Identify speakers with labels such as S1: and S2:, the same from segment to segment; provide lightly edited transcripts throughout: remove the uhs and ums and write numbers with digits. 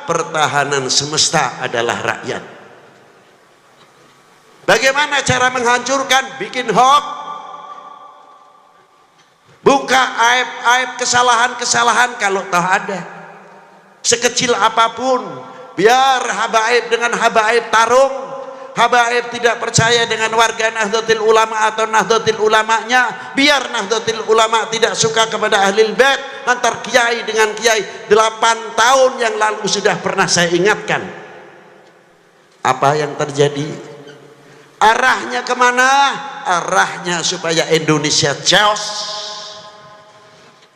S1: pertahanan semesta adalah rakyat. Bagaimana cara menghancurkan? Bikin hoax, buka aib-aib, kesalahan-kesalahan kalau tahu ada, sekecil apapun. Biar habaib dengan habaib tarung, habaib tidak percaya dengan warga Nahdlatul Ulama atau Nahdlatul Ulamanya, biar Nahdlatul Ulama tidak suka kepada Ahlul Bait. Antar kiai dengan kiai 8 tahun yang lalu sudah pernah saya ingatkan. Apa yang terjadi? Arahnya kemana? Arahnya supaya Indonesia chaos,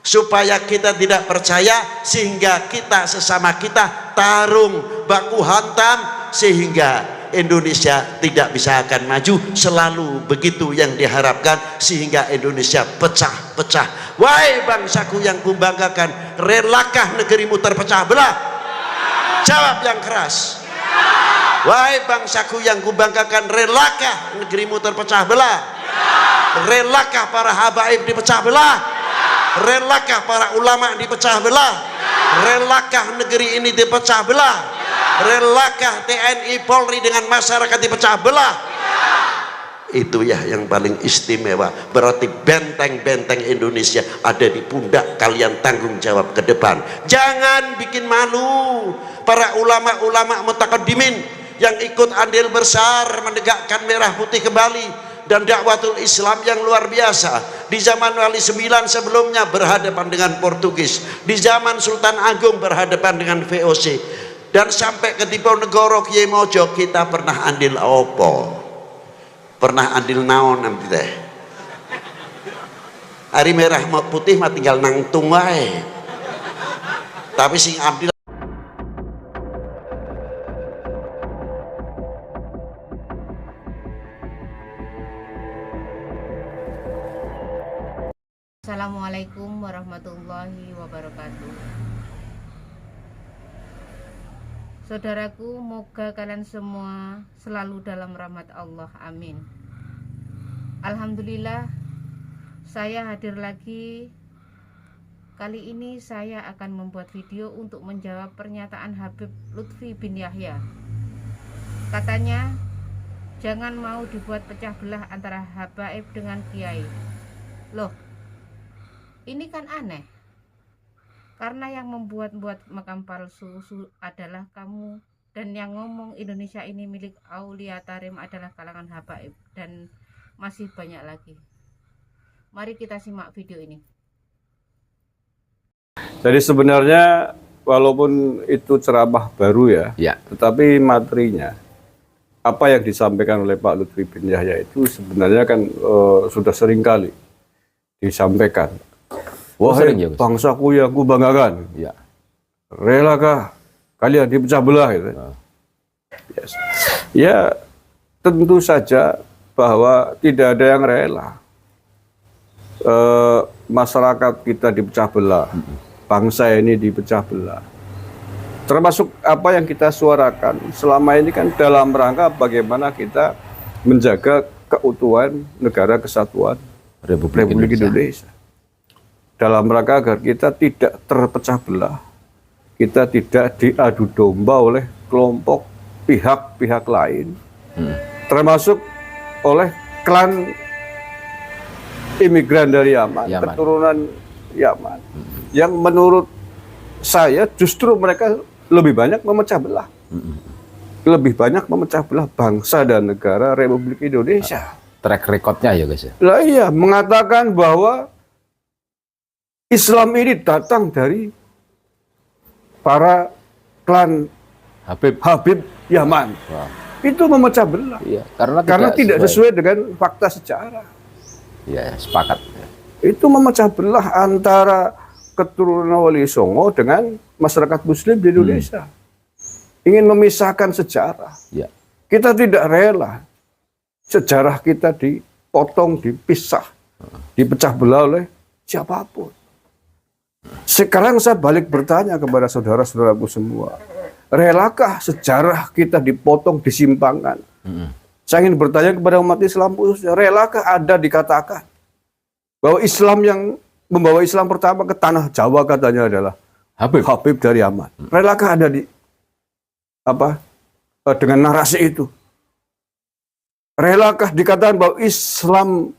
S1: supaya kita tidak percaya, sehingga kita sesama kita tarung baku hantam, sehingga Indonesia tidak bisa akan maju. Selalu begitu yang diharapkan, sehingga Indonesia pecah-pecah. Wahai bangsaku yang kubanggakan, relakah negerimu terpecah belah? Jawab yang keras. Wahai bangsaku yang kubanggakan, relakah negerimu terpecah belah? Relakah para habaib dipecah belah? Relakah para ulama dipecah belah? Relakah negeri ini dipecah belah? Relakah TNI Polri dengan masyarakat dipecah belah? Itu ya yang paling istimewa. Berarti benteng-benteng Indonesia ada di pundak kalian, tanggung jawab ke depan. Jangan bikin malu para ulama-ulama mutakaddimin yang ikut andil besar menegakkan merah putih kembali dan dakwatul Islam yang luar biasa. Di zaman Wali Sembilan sebelumnya berhadapan dengan Portugis, di zaman Sultan Agung berhadapan dengan VOC, dan sampai ke Diponegoro Kiai Mojo kita pernah andil opo, pernah andil naon nanti teh. Hari merah putih mah tinggal nangtung wae, tapi sing andil.
S2: Assalamualaikum warahmatullahi wabarakatuh. Saudaraku, moga kalian semua selalu dalam rahmat Allah, amin. Alhamdulillah, saya hadir lagi. Kali ini saya akan membuat video untuk menjawab pernyataan Habib Lutfi bin Yahya. Katanya, jangan mau dibuat pecah belah antara habaib dengan kiai. Loh, ini kan aneh, karena yang membuat-buat makam palsu adalah kamu, dan yang ngomong Indonesia ini milik Aulia Tarim adalah kalangan habaib, dan masih banyak lagi. Mari kita simak video ini.
S3: Jadi sebenarnya walaupun itu ceramah baru ya, tetapi materinya, apa yang disampaikan oleh Pak Lutfi bin Yahya itu sebenarnya kan sudah sering kali disampaikan. Wahai bangsaku yang ku banggakan, relakah kalian dipecah belah? Gitu. Yes. Ya tentu saja bahwa tidak ada yang rela. Masyarakat kita dipecah belah, bangsa ini dipecah belah. Termasuk apa yang kita suarakan selama ini kan dalam rangka bagaimana kita menjaga keutuhan negara kesatuan Republik Indonesia. Dalam rangka agar kita tidak terpecah belah, kita tidak diadu domba oleh kelompok pihak-pihak lain, termasuk oleh klan imigran dari Yaman, keturunan Yaman, yang menurut saya justru mereka lebih banyak memecah belah, lebih banyak memecah belah bangsa dan negara Republik Indonesia.
S4: Track recordnya ya guys ya.
S3: Lah iya, mengatakan bahwa Islam ini datang dari para klan Habib Yaman.
S4: Wah.
S3: Itu memecah belah.
S4: Iya,
S3: karena tidak sesuai dengan fakta sejarah.
S4: Iya, sepakat.
S3: Itu memecah belah antara keturunan Wali Songo dengan masyarakat Muslim di Indonesia. Ingin memisahkan sejarah.
S4: Ya.
S3: Kita tidak rela sejarah kita dipotong, dipisah, dipecah belah oleh siapapun. Sekarang saya balik bertanya kepada saudara-saudaraku semua, relakah sejarah kita dipotong, disimpangkan? Saya ingin bertanya kepada umat Islam khususnya, relakah ada dikatakan bahwa Islam yang membawa Islam pertama ke tanah Jawa katanya adalah Habib dari Yaman? Relakah ada dengan narasi itu? Relakah dikatakan bahwa Islam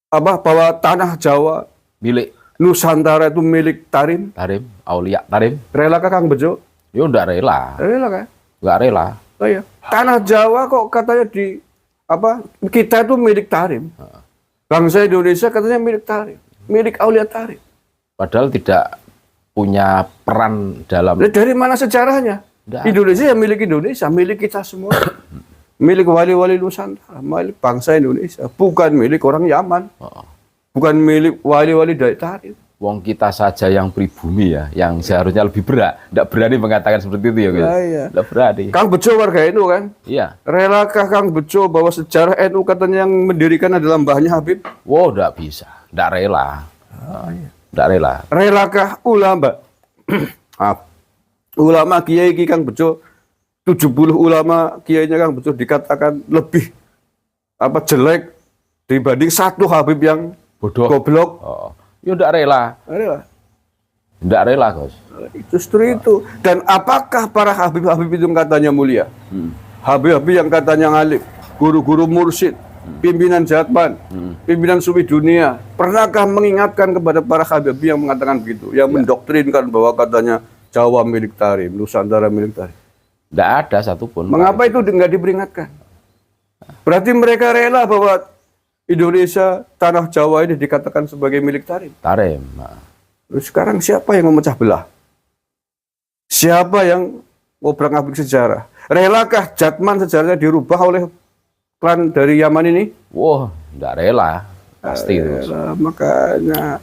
S3: bahwa tanah Jawa
S4: Milik
S3: Nusantara itu milik Tarim?
S4: Tarim, Aulia Tarim.
S3: Relakah Kang Bejo?
S4: Yo ndak rela.
S3: Rela kan?
S4: Nggak rela.
S3: Oh iya. Tanah Jawa kok katanya kita itu milik Tarim. Bangsa Indonesia katanya milik Tarim, milik Aulia Tarim.
S4: Padahal tidak punya peran dalam.
S3: Dari mana sejarahnya?
S4: Nggak.
S3: Indonesia ya milik Indonesia, milik kita semua. Milik wali-wali Nusantara, milik bangsa Indonesia, bukan milik orang Yaman, bukan milik wali-wali dari Tarim.
S4: Wong kita saja yang pribumi ya, yang seharusnya lebih berat, tidak berani mengatakan seperti itu ya, guys.
S3: Iya.
S4: Tidak berani.
S3: Kang Bejo warga NU kan?
S4: Iya.
S3: Relakah Kang Bejo bahwa sejarah NU katanya yang mendirikan adalah mbahnya Habib?
S4: Wow, tidak bisa, tidak rela, tidak rela.
S3: Relakah ulama kiai Kang Bejo? 70 ulama kiainya Kang Bejo dikatakan lebih jelek dibanding satu Habib yang
S4: Bodoh.
S3: goblok.
S4: Oh. Ya tidak rela.
S3: Rela.
S4: Tidak rela, Gus.
S3: Justru itu. Dan apakah para Habib-Habib itu yang katanya mulia? Habib-Habib yang katanya ngalim, guru-guru mursyid, pimpinan Jatman, pimpinan sufi dunia, pernahkah mengingatkan kepada para Habib yang mengatakan begitu, yang mendoktrinkan bahwa katanya Jawa milik Tarim, Nusantara milik Tarim?
S4: Tidak ada satupun.
S3: Mengapa itu nggak diperingatkan? Berarti mereka rela bahwa Indonesia, tanah Jawa ini dikatakan sebagai milik Tarim.
S4: Tarim.
S3: Terus sekarang siapa yang memecah belah? Siapa yang ngobrak-ngabrik sejarah? Relakah Jatman sejarahnya dirubah oleh klan dari Yaman ini?
S4: Wah, tidak rela. Pasti itu.
S3: Makanya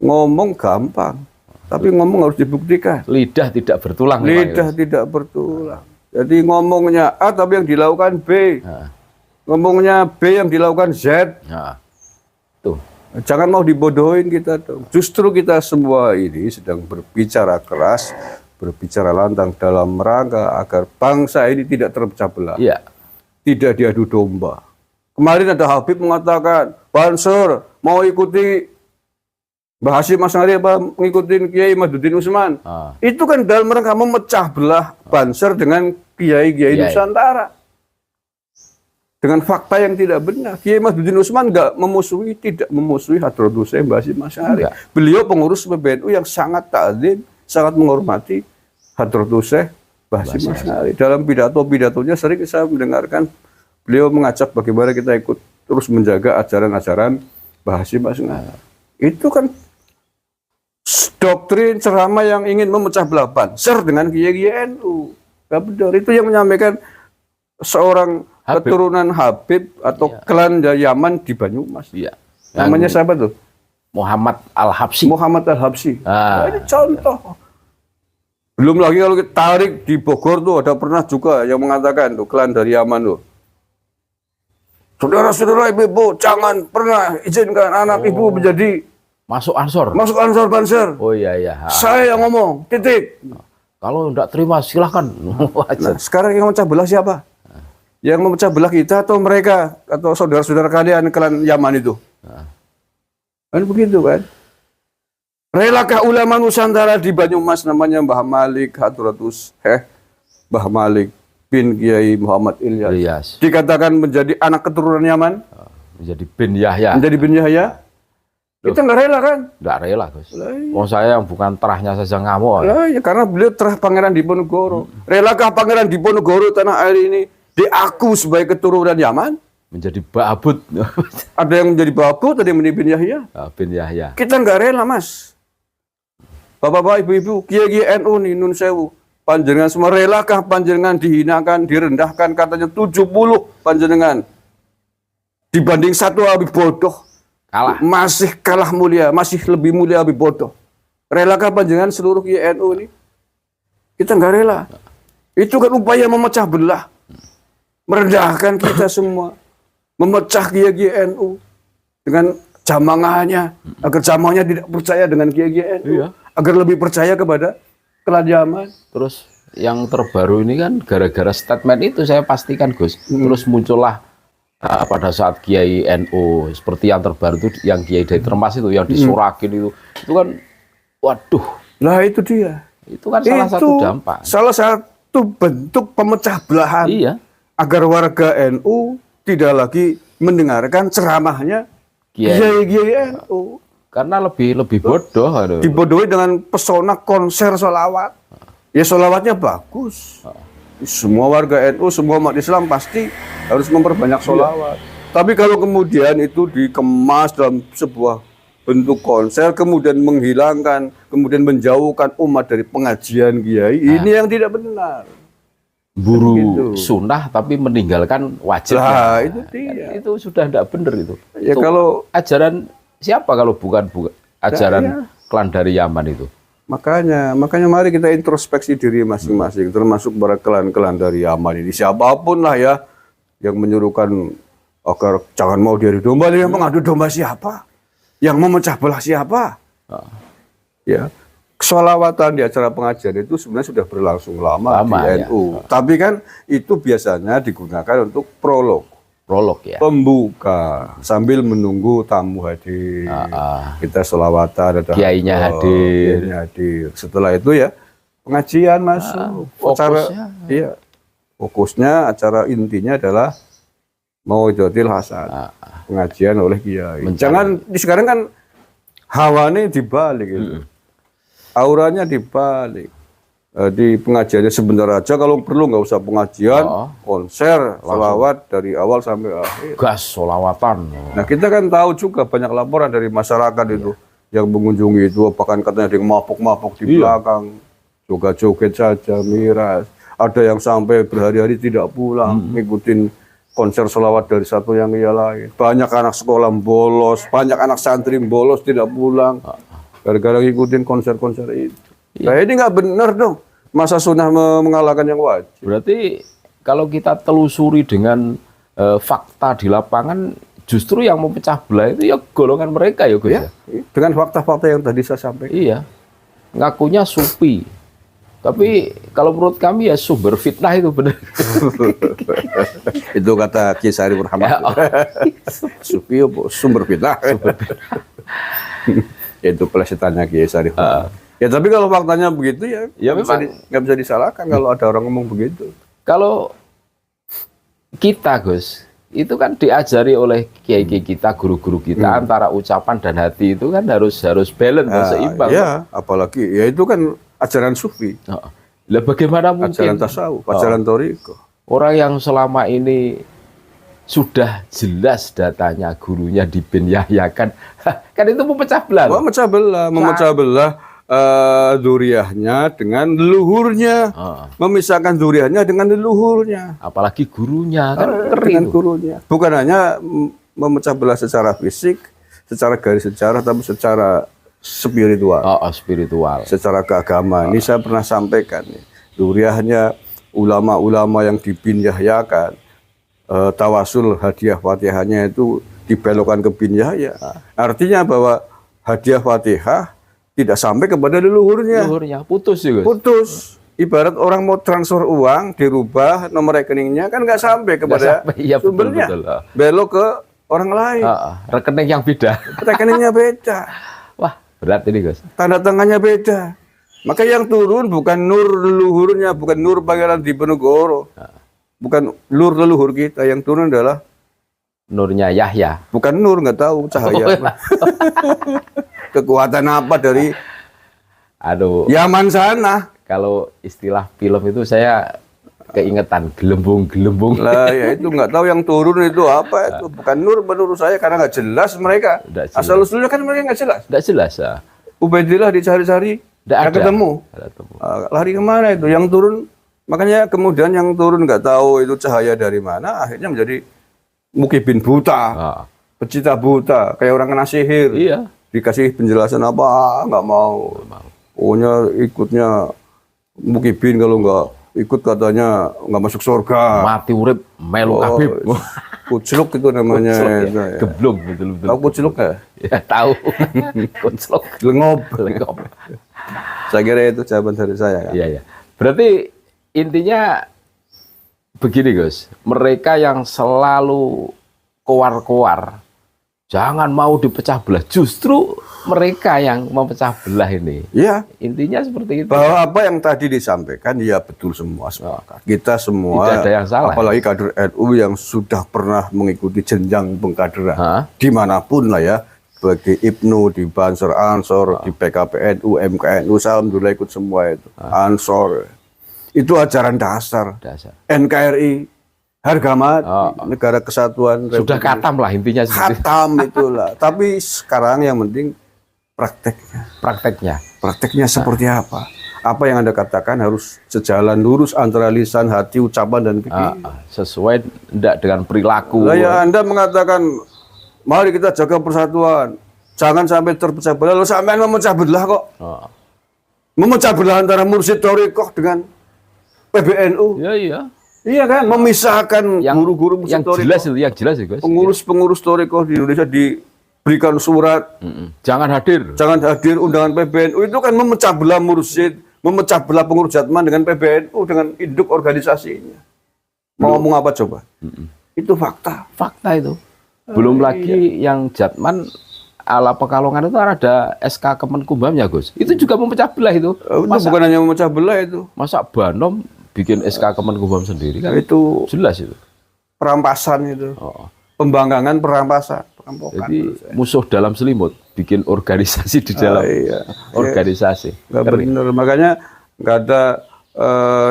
S3: ngomong gampang, tapi ngomong harus dibuktikan.
S4: Lidah tidak bertulang.
S3: Lidah tidak bertulang. Jadi ngomongnya A tapi yang dilakukan B.
S4: Nah.
S3: Ngomongnya B yang dilakukan Z.
S4: Nah. Tuh.
S3: Jangan mau dibodohin kita dong. Justru kita semua ini sedang berbicara keras, berbicara lantang dalam rangka agar bangsa ini tidak terpecah belah.
S4: Iya.
S3: Tidak diadu domba. Kemarin ada Habib mengatakan, Banser mau ikuti Mbah Hasyim Asy'ari apa mengikuti Kiai Maduddin Usman. Itu kan dalam rangka memecah belah Banser dengan kiai-kiai Nusantara. Dengan fakta yang tidak benar. Kiai Maduddin Usman tidak memusuhi Hadratus Syekh Mbah Hasyim Asy'ari. Beliau pengurus PBNU yang sangat ta'zim, sangat menghormati Hadratus Syekh Mbah Hasyim Asy'ari. Dalam pidato-pidatonya sering saya mendengarkan beliau mengajak bagaimana kita ikut terus menjaga ajaran-ajaran Mbah Hasyim Asy'ari. Itu kan doktrin ceramah yang ingin memecah belah Banser dengan kiai NU. Gak benar. Itu yang menyampaikan seorang Habib. Keturunan Habib atau klan dari Yaman di Banyumas.
S4: Iya.
S3: Namanya siapa tuh?
S4: Muhammad Al-Habsyi.
S3: Muhammad Al-Habsyi. Nah, ini contoh. Belum lagi kalau kita tarik di Bogor tuh ada pernah juga yang mengatakan tuh klan dari Yaman tuh. Saudara-saudara ibu, jangan pernah izinkan anak ibu menjadi
S4: masuk Ansor.
S3: Masuk Ansor Banser.
S4: Oh iya iya.
S3: Saya yang ngomong, titik.
S4: Kalau tidak terima silahkan.
S3: Nah, sekarang yang memecah belah siapa? Yang memecah belah kita atau mereka atau saudara-saudara kalian klan Yaman itu? Kan begitu kan? Relakah ulama Nusantara di Banyumas namanya Mbah Malik Hadratus Mbah Malik bin Kiai Muhammad Ilyas dikatakan menjadi anak keturunan Yaman?
S4: Menjadi bin Yahya.
S3: Menjadi bin Yahya? Kita nggak rela kan?
S4: Nggak rela, Gus. Oh saya yang bukan terahnya saja ngamuk.
S3: Ya, karena beliau terah Pangeran Diponegoro. Relakah Pangeran Diponegoro tanah air ini diaku sebagai keturunan Yaman?
S4: Menjadi Ba'abud.
S3: Ada yang menjadi Ba'abud, ada yang menjadi bin Yahya.
S4: Bin Yahya.
S3: Kita nggak rela, Mas. Bapak-bapak, ibu-ibu, kiai-kiai NU nih, Nun Sewu. Panjenengan semua relakah panjenengan dihinakan, direndahkan, katanya 70 panjenengan. Dibanding satu Habib bodoh.
S4: Kalah.
S3: Masih kalah mulia, masih lebih mulia Habib bodoh. Relakah panjenengan seluruh kiai NU ini? Kita nggak rela. Itu kan upaya memecah belah. Merendahkan kita semua. Memecah kiai NU. Dengan jamaahnya. Agar jamaahnya tidak percaya dengan kiai NU.
S4: Iya.
S3: Agar lebih percaya kepada klan Yaman.
S4: Terus yang terbaru ini kan gara-gara statement itu saya pastikan Gus. Terus muncullah pada saat Kiai NU seperti yang terbaru itu yang Kiai dari Termas itu yang disurakin itu kan waduh.
S3: Nah itu dia.
S4: Itu kan salah satu dampak.
S3: Salah satu itu bentuk pemecah belahan.
S4: Iya.
S3: Agar warga NU tidak lagi mendengarkan ceramahnya
S4: Kiai.
S3: kiai-kiai NU.
S4: Karena lebih bodoh. Aduh.
S3: Dibodohi dengan pesona konser sholawat. Ya sholawatnya bagus. Semua warga NU, semua umat Islam pasti harus memperbanyak sholawat. Tapi kalau kemudian itu dikemas dalam sebuah bentuk konser, kemudian menghilangkan, kemudian menjauhkan umat dari pengajian kiai, ini yang tidak benar.
S4: Buru
S3: Gitu.
S4: sunnah tapi meninggalkan wajib.
S3: Lah, itu dia.
S4: Itu sudah tidak benar itu.
S3: Ya
S4: Itu
S3: kalau
S4: ajaran siapa kalau bukan ajaran
S3: iya.
S4: klan dari Yaman itu?
S3: makanya mari kita introspeksi diri masing-masing, termasuk para klan-klan dari Yaman ini. Siapapun lah ya yang menyuruhkan agar jangan mau diadu domba, yang mengadu domba siapa? Yang memecah belah siapa? Ya, kesolawatan di acara pengajian itu sebenarnya sudah berlangsung lama di
S4: ya.
S3: NU. Tapi kan itu biasanya digunakan untuk prolog,
S4: Ya.
S3: pembuka, sambil menunggu tamu hadir. Kita sholawatan, ada
S4: Kiainya hadir.
S3: kiainya hadir. Setelah itu ya pengajian masuk.
S4: Fokusnya.
S3: Iya, fokusnya acara intinya adalah Mau'izatul Hasan, pengajian oleh kiai. Jangan sekarang kan hawanya dibalik gitu. Auranya dibalik. Di pengajiannya sebentar aja, kalau perlu nggak usah pengajian, konser, sholawat dari awal sampai akhir.
S4: Gas sholawatan.
S3: Nah kita kan tahu juga banyak laporan dari masyarakat itu yang mengunjungi itu, bahkan katanya ada yang mabuk-mabuk di belakang, joget-joget saja, miras. Ada yang sampai berhari-hari tidak pulang, ngikutin konser sholawat dari satu yang ia lain. Banyak anak sekolah bolos, banyak anak santri bolos tidak pulang, gara-gara ngikutin konser-konser itu. Nah ini nggak benar dong. Masa sunnah mengalahkan yang wajib?
S4: Berarti kalau kita telusuri dengan fakta di lapangan, justru yang memecah belah itu ya golongan mereka ya Gus.
S3: Ya, dengan fakta-fakta yang tadi saya sampaikan.
S4: Iya, ngakunya sufi. Tapi kalau menurut kami ya sumber fitnah itu benar.
S3: Itu kata Kiai Sahrif Muhammad. Sufi sumber fitnah. Itu pelesetannya Kiai Sahrif. Ya tapi kalau faktanya begitu ya, nggak bisa disalahkan kalau ada orang ngomong begitu.
S4: Kalau kita Gus, itu kan diajari oleh kiai-kiai kita, guru-guru kita, antara ucapan dan hati itu kan harus balance, seimbang.
S3: Ya, apalagi ya itu kan ajaran sufi.
S4: Lah bagaimana mungkin
S3: Ajaran tasawuf, ajaran thariqah.
S4: orang yang selama ini sudah jelas datanya gurunya dibinyayakan, kan itu memecah belah.
S3: Memecah belah dzuriyahnya dengan leluhurnya, memisahkan dzuriyahnya dengan leluhurnya.
S4: Apalagi gurunya kan
S3: Dengan gurunya. Bukan hanya memecah belah secara fisik, secara garis sejarah, tapi secara spiritual.
S4: Spiritual.
S3: Secara keagamaan. Ini saya pernah sampaikan nih. Dzuriyahnya ulama-ulama yang dibinyayakan, tawasul hadiah fatihahnya itu dibelokkan ke binyaya. Artinya bahwa hadiah fatihah tidak sampai kepada leluhurnya.
S4: Putus ya Gus?
S3: Putus. Ibarat orang mau transfer uang, dirubah nomor rekeningnya, kan nggak sampai kepada sumbernya.
S4: Betul.
S3: Belok ke orang lain.
S4: Rekening yang beda.
S3: Rekeningnya beda.
S4: Wah, berat ini Gus.
S3: Tanda tangannya beda. Maka yang turun bukan nur leluhurnya, bukan nur Pangeran Diponegoro. Bukan nur leluhur kita, yang turun adalah
S4: Nurnya Yahya.
S3: bukan nur, nggak tahu cahaya. Kekuatan apa dari Yaman sana?
S4: Kalau istilah film itu saya keingetan gelembung-gelembung.
S3: Lah ya itu nggak tahu yang turun itu apa itu. Bukan nur menurut saya karena nggak jelas mereka. Asal usulnya kan mereka nggak jelas.
S4: Nggak jelas ya.
S3: Ubaidillah dicari-cari, nggak ketemu. Lari kemana itu? Yang turun, makanya kemudian yang turun nggak tahu itu cahaya dari mana. Akhirnya menjadi mukibin buta, pecinta buta, kayak orang kena sihir.
S4: Iya.
S3: Dikasih penjelasan apa, nggak mau. Pokoknya ikutnya mukibin, kalau nggak ikut katanya nggak masuk surga.
S4: Mati urip melu Habib.
S3: Kucluk itu namanya.
S4: Geblung betul-betul.
S3: Tahu kucluk nggak?
S4: Ya tahu. Kucluk.
S3: Lengob. Saya kira itu jawaban dari saya.
S4: Iya. Berarti intinya begini Gus, mereka yang selalu koar-koar Jangan mau dipecah belah. Justru mereka yang memecah belah ini.
S3: Ya,
S4: Intinya seperti itu.
S3: bahwa apa yang tadi disampaikan ya betul semua sepakat. Kita semua,
S4: Tidak ada yang salah.
S3: apalagi kader NU yang sudah pernah mengikuti jenjang pengkaderan
S4: Hah?
S3: dimanapun lah ya, bagi IPNU, di Banser Ansor, di PKPNU, MKNU, alhamdulillah ikut semua itu. Ansor, itu ajaran dasar.
S4: Dasar.
S3: NKRI, harga mati, negara kesatuan.
S4: Sudah
S3: Republik.
S4: katam lah intinya seperti itu.
S3: Khatam itulah. Tapi sekarang yang penting prakteknya. Prakteknya seperti apa? Apa yang Anda katakan harus sejalan lurus antara lisan, hati, ucapan, dan pikiran.
S4: Sesuai tidak dengan perilaku.
S3: Lah ya Anda mengatakan, mari kita jaga persatuan. Jangan sampai terpecah belah. Lalu sampai memecah belah kok. Memecah belah antara Mursyid Thoriqoh dengan PBNU.
S4: Iya.
S3: Iya kan? Memisahkan
S4: Yang
S3: guru-guru Mursyid
S4: yang
S3: Thoriqoh.
S4: jelas itu, yang jelas ya, Gus.
S3: Pengurus-pengurus Thoriqoh di Indonesia diberikan surat.
S4: Jangan hadir.
S3: Jangan hadir undangan PBNU. Itu kan memecah belah Mursyid, memecah belah pengurus Jatman dengan PBNU, dengan induk organisasinya. Mau ngomong apa coba? Itu fakta.
S4: Fakta itu. Belum lagi yang Jatman ala Pekalongan itu ada SK Kemenkumhamnya, Gus. Itu juga memecah belah itu.
S3: Itu bukan hanya memecah belah itu.
S4: Masa Banom bikin SK Kemenkumham sendiri kan?
S3: Itu
S4: Jelas itu.
S3: perampasan itu.
S4: Oh.
S3: Pembangkangan perampokan.
S4: Jadi musuh dalam selimut, bikin organisasi di dalam organisasi.
S3: Nggak benar. Makanya nggak ada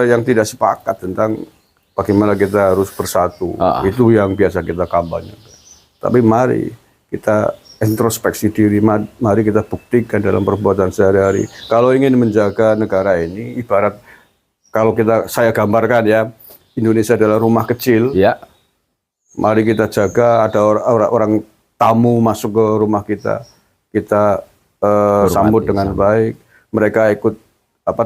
S3: yang tidak sepakat tentang bagaimana kita harus bersatu. Itu yang biasa kita kampanyekan. Tapi mari kita introspeksi diri, mari kita buktikan dalam perbuatan sehari-hari. Kalau ingin menjaga negara ini, ibarat kalau saya gambarkan ya, Indonesia adalah rumah kecil.
S4: Ya.
S3: Mari kita jaga, ada orang tamu masuk ke rumah kita sambut dengan baik. Mereka ikut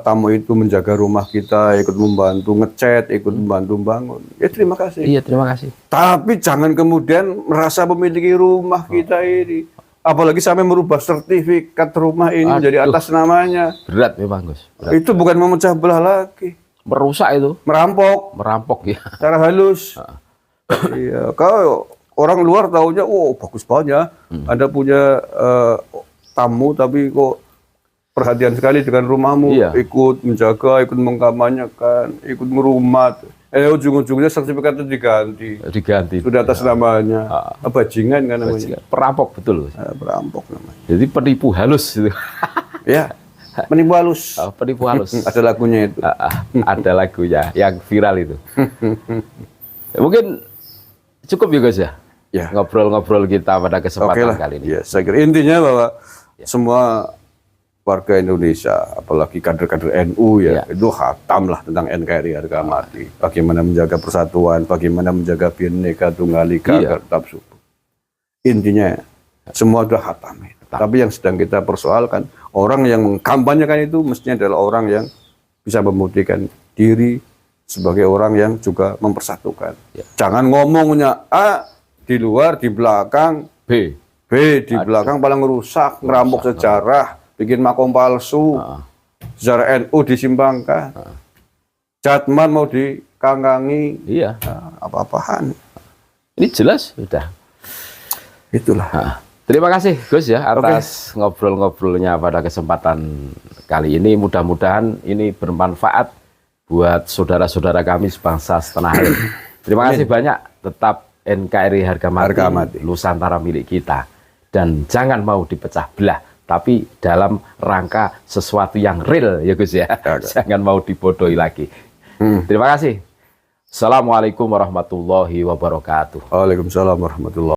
S3: tamu itu menjaga rumah kita, ikut membantu ngecat, ikut membantu bangun. Ya terima kasih.
S4: Iya, terima kasih.
S3: Tapi jangan kemudian merasa memiliki rumah kita ini. Apalagi sampai merubah sertifikat rumah ini menjadi atas namanya.
S4: Berat memang, Gus. Berat.
S3: Itu bukan memecah belah lagi.
S4: Merusak itu.
S3: Merampok
S4: Ya.
S3: secara halus. Iya, kalau orang luar taunya, bagus banget. Anda punya tamu tapi kok perhatian sekali dengan rumahmu, ikut menjaga, ikut mengkampanyekan, ikut merumat. Ujung-ujungnya sertifikat itu diganti. Sudah atas namanya. Bajingan kan namanya.
S4: Perampok betul.
S3: Perampok namanya.
S4: Jadi penipu halus itu.
S3: Ya, penipu halus.
S4: Penipu halus.
S3: Ada lagunya itu.
S4: Ada lagunya yang viral itu. Mungkin cukup ya, Gus ya. Ngobrol-ngobrol kita pada kesempatan kali ini.
S3: Ya, saya kira intinya bahwa semua warga Indonesia, apalagi kader-kader NU itu khatam lah tentang NKRI harga mati. Bagaimana menjaga persatuan, bagaimana menjaga Bhinneka Tunggal Ika tetap subur. Intinya semua sudah khatam. Tapi yang sedang kita persoalkan, orang yang mengkampanyekan itu mestinya adalah orang yang bisa membuktikan diri sebagai orang yang juga mempersatukan. Jangan ngomongnya A di luar, di belakang B di belakang paling rusak, ngerampok sejarah, bikin makom palsu, sejarah NU disimpangkan, Jatman mau dikangkangi, apa-apaan.
S4: Ini jelas sudah.
S3: Itulah.
S4: Terima kasih Gus ya atas ngobrol-ngobrolnya pada kesempatan kali ini. Mudah-mudahan ini bermanfaat buat saudara-saudara kami sebangsa setanah air. Terima kasih banyak. Tetap NKRI harga mati, Nusantara milik kita. Dan jangan mau dipecah belah, tapi dalam rangka sesuatu yang real ya Gus ya. Jangan mau dibodohi lagi. Terima kasih. Assalamualaikum warahmatullahi wabarakatuh.
S3: Waalaikumsalam warahmatullahi wabarakatuh.